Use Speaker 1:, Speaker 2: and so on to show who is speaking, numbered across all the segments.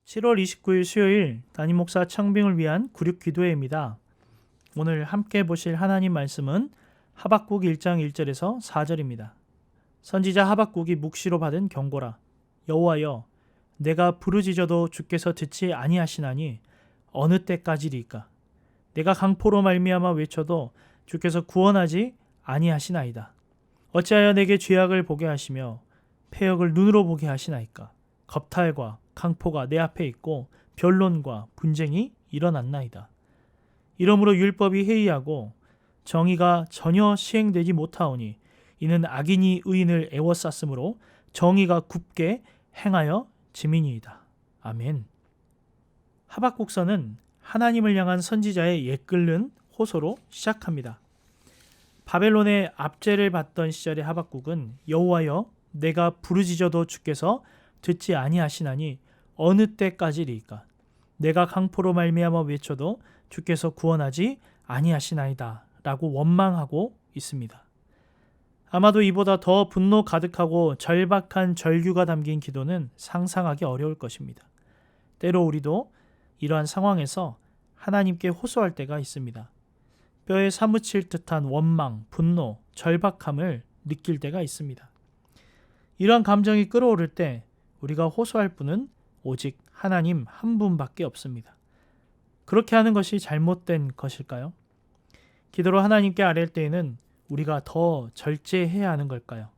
Speaker 1: 7월 29일 수요일 담임 목사 청빙을 위한 구륙 기도회입니다. 오늘 함께 보실 하나님 말씀은 하박국 1장 1절에서 4절입니다. 선지자 하박국이 묵시로 받은 경고라. 여호와여, 내가 부르짖어도 주께서 듣지 아니하시나니 어느 때까지리이까? 내가 강포로 말미암아 외쳐도 주께서 구원하지 아니하시나이다. 어찌하여 내게 죄악을 보게 하시며 패역을 눈으로 보게 하시나이까? 겁탈과 강포가 내 앞에 있고 변론과 분쟁이 일어났나이다. 이러므로 율법이 해이하고 정의가 전혀 시행되지 못하오니 이는 악인이 의인을 애워쌌으므로 정의가 굽게 행하여 지민이이다. 아멘. 하박국서는 하나님을 향한 선지자의 옛끓는 호소로 시작합니다. 바벨론의 압제를 받던 시절의 하박국은 여호와여, 내가 부르짖어도 주께서 듣지 아니하시나니 어느 때까지리이까? 내가 강포로 말미암아 외쳐도 주께서 구원하지 아니하시나이다 라고 원망하고 있습니다. 아마도 이보다 더 분노 가득하고 절박한 절규가 담긴 기도는 상상하기 어려울 것입니다. 때로 우리도 이러한 상황에서 하나님께 호소할 때가 있습니다. 뼈에 사무칠 듯한 원망, 분노, 절박함을 느낄 때가 있습니다. 이러한 감정이 끌어오를 때 우리가 호소할 분은 오직 하나님 한 분밖에 없습니다. 그렇게 하는 것이 잘못된 것일까요? 기도로 하나님께 아뢰을 때에는 우리가 더 절제해야 하는 걸까요?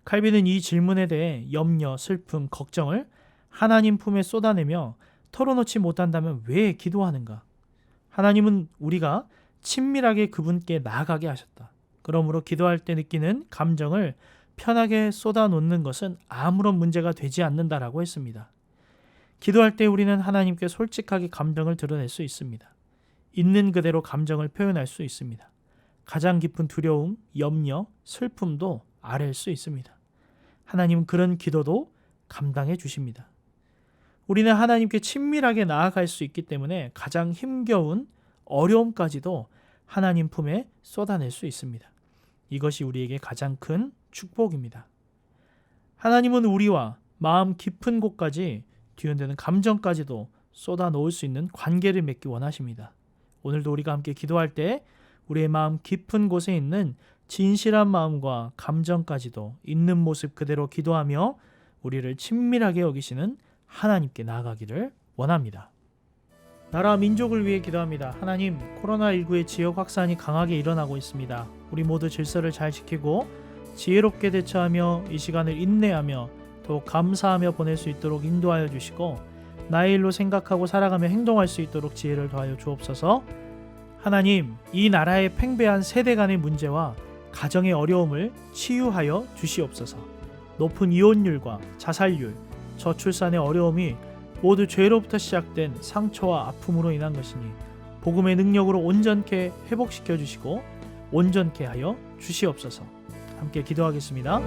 Speaker 1: 칼빈은 이 질문에 대해 염려, 슬픔, 걱정을 하나님 품에 쏟아내며 털어놓지 못한다면 왜 기도하는가? 하나님은 우리가 친밀하게 그분께 나아가게 하셨다. 그러므로 기도할 때 느끼는 감정을 편하게 쏟아놓는 것은 아무런 문제가 되지 않는다라고 했습니다. 기도할 때 우리는 하나님께 솔직하게 감정을 드러낼 수 있습니다. 있는 그대로 감정을 표현할 수 있습니다. 가장 깊은 두려움, 염려, 슬픔도 아뢰일 수 있습니다. 하나님은 그런 기도도 감당해 주십니다. 우리는 하나님께 친밀하게 나아갈 수 있기 때문에 가장 힘겨운 어려움까지도 하나님 품에 쏟아낼 수 있습니다. 이것이 우리에게 가장 큰 축복입니다. 하나님은 우리와 마음 깊은 곳까지 뒤흔드는 감정까지도 쏟아 놓을 수 있는 관계를 맺기 원하십니다. 오늘도 우리가 함께 기도할 때 우리의 마음 깊은 곳에 있는 진실한 마음과 감정까지도 있는 모습 그대로 기도하며 우리를 친밀하게 여기시는 하나님께 나아가기를 원합니다. 나라 민족을 위해 기도합니다. 하나님, 코로나19의 지역 확산이 강하게 일어나고 있습니다. 우리 모두 질서를 잘 지키고 지혜롭게 대처하며 이 시간을 인내하며 더욱 감사하며 보낼 수 있도록 인도하여 주시고 나의 일로 생각하고 살아가며 행동할 수 있도록 지혜를 더하여 주옵소서. 하나님, 이 나라의 팽배한 세대 간의 문제와 가정의 어려움을 치유하여 주시옵소서. 높은 이혼율과 자살률, 저출산의 어려움이 모두 죄로부터 시작된 상처와 아픔으로 인한 것이니 복음의 능력으로 온전케 회복시켜 주시고 온전케 하여 주시옵소서. 함께 기도하겠습니다.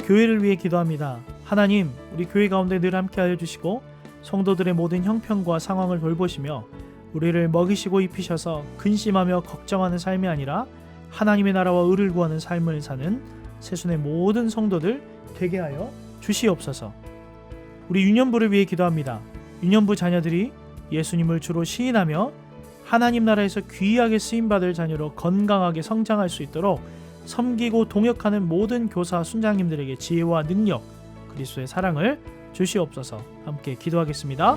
Speaker 1: 교회를 위해 기도합니다. 하나님, 우리 교회 가운데 늘 함께하여 주시고 성도들의 모든 형편과 상황을 돌보시며 우리를 먹이시고 입히셔서 근심하며 걱정하는 삶이 아니라 하나님의 나라와 의를 구하는 삶을 사는 세순의 모든 성도들 되게 하여 주시옵소서. 우리 유년부를 위해 기도합니다. 유년부 자녀들이 예수님을 주로 시인하며 하나님 나라에서 귀하게 쓰임받을 자녀로 건강하게 성장할 수 있도록 섬기고 동역하는 모든 교사 순장님들에게 지혜와 능력, 그리스도의 사랑을 주시옵소서. 함께 기도하겠습니다.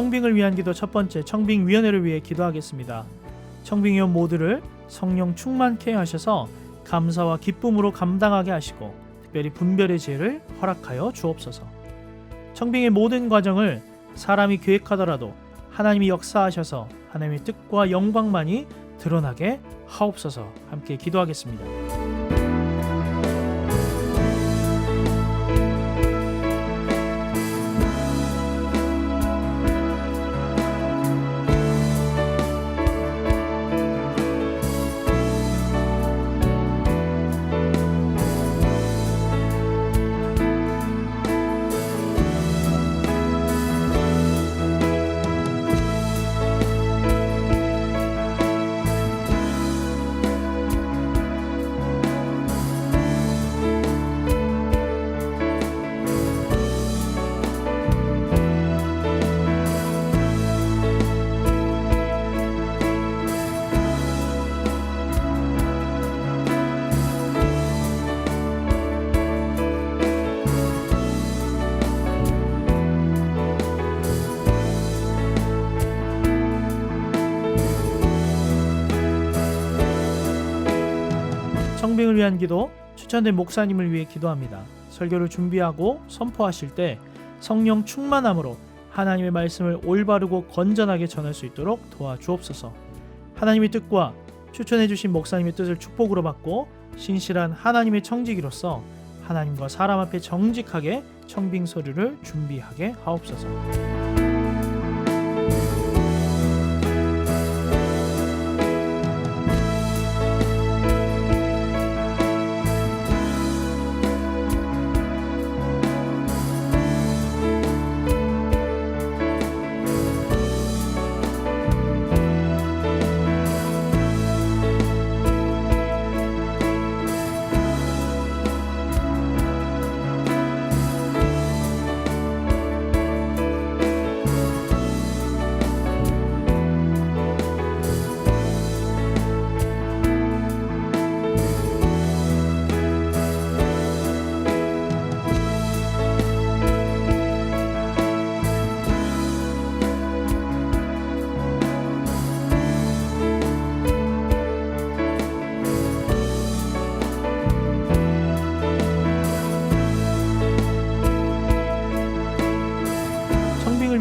Speaker 1: 청빙을 위한 기도 첫 번째, 청빙위원회를 위해 기도하겠습니다. 청빙위원 모두를 성령 충만케 하셔서 감사와 기쁨으로 감당하게 하시고 특별히 분별의 지혜를 허락하여 주옵소서. 청빙의 모든 과정을 사람이 계획하더라도 하나님이 역사하셔서 하나님의 뜻과 영광만이 드러나게 하옵소서. 함께 기도하겠습니다. 청빙을 위한 기도, 추천된 목사님을 위해 기도합니다. 설교를 준비하고 선포하실 때 성령 충만함으로 하나님의 말씀을 올바르고 건전하게 전할 수 있도록 도와주옵소서. 하나님의 뜻과 추천해 주신 목사님의 뜻을 축복으로 받고 신실한 하나님의 청지기로서 하나님과 사람 앞에 정직하게 청빙 서류를 준비하게 하옵소서.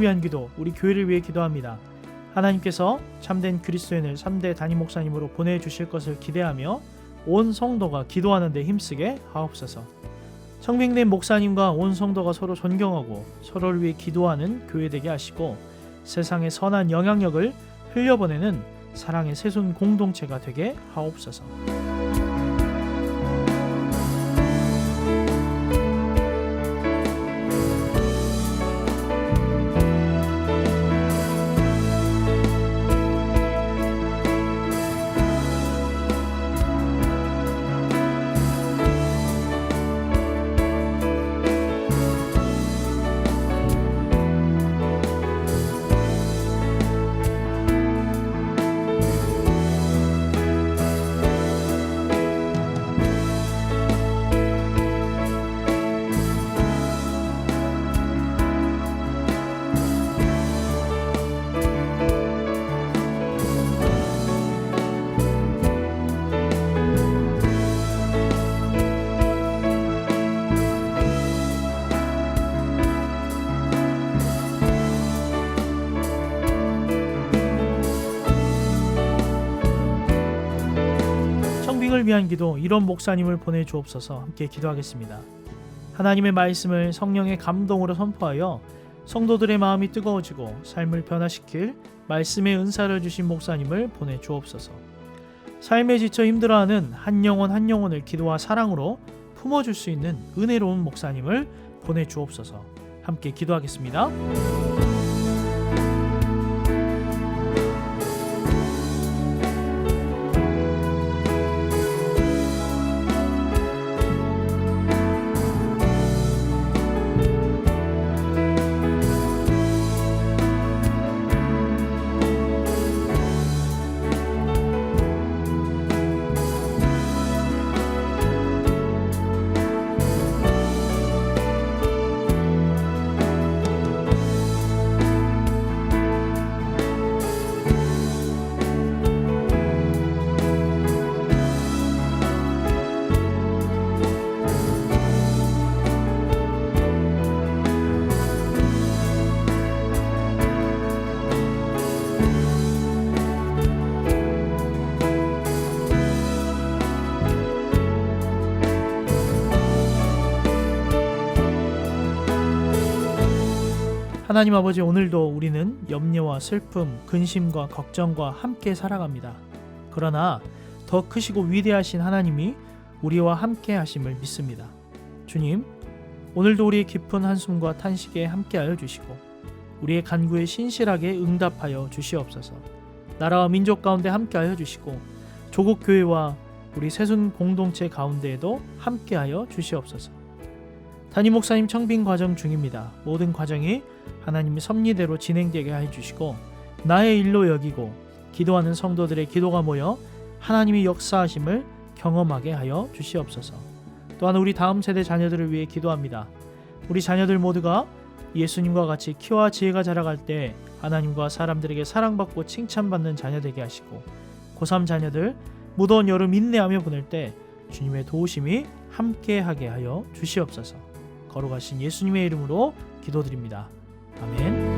Speaker 1: 위한 기도, 우리 교회를 위해 기도합니다. 하나님께서 참된 그리스도인을 3대 담임 목사님으로 보내주실 것을 기대하며 온 성도가 기도하는 데 힘쓰게 하옵소서. 청빙된 목사님과 온 성도가 서로 존경하고 서로를 위해 기도하는 교회 되게 하시고 세상에 선한 영향력을 흘려보내는 사랑의 새손 공동체가 되게 하옵소서. 청빙을 위한 기도, 이런 목사님을 보내주옵소서. 함께 기도하겠습니다. 하나님의 말씀을 성령의 감동으로 선포하여 성도들의 마음이 뜨거워지고 삶을 변화시킬 말씀의 은사를 주신 목사님을 보내주옵소서. 삶에 지쳐 힘들어하는 한 영혼 한 영혼을 기도와 사랑으로 품어줄 수 있는 은혜로운 목사님을 보내주옵소서. 함께 기도하겠습니다. 하나님 아버지, 오늘도 우리는 염려와 슬픔, 근심과 걱정과 함께 살아갑니다. 그러나 더 크시고 위대하신 하나님이 우리와 함께 하심을 믿습니다. 주님, 오늘도 우리의 깊은 한숨과 탄식에 함께하여 주시고 우리의 간구에 신실하게 응답하여 주시옵소서. 나라와 민족 가운데 함께하여 주시고 조국 교회와 우리 새순 공동체 가운데에도 함께하여 주시옵소서. 담임 목사님 청빙 과정 중입니다. 모든 과정이 하나님의 섭리대로 진행되게 해 주시고 나의 일로 여기고 기도하는 성도들의 기도가 모여 하나님이 역사하심을 경험하게 하여 주시옵소서. 또한 우리 다음 세대 자녀들을 위해 기도합니다. 우리 자녀들 모두가 예수님과 같이 키와 지혜가 자라갈 때 하나님과 사람들에게 사랑받고 칭찬받는 자녀 되게 하시고 고3 자녀들 무더운 여름 인내하며 보낼 때 주님의 도우심이 함께하게 하여 주시옵소서. 거룩하신 예수님의 이름으로 기도드립니다. 아멘.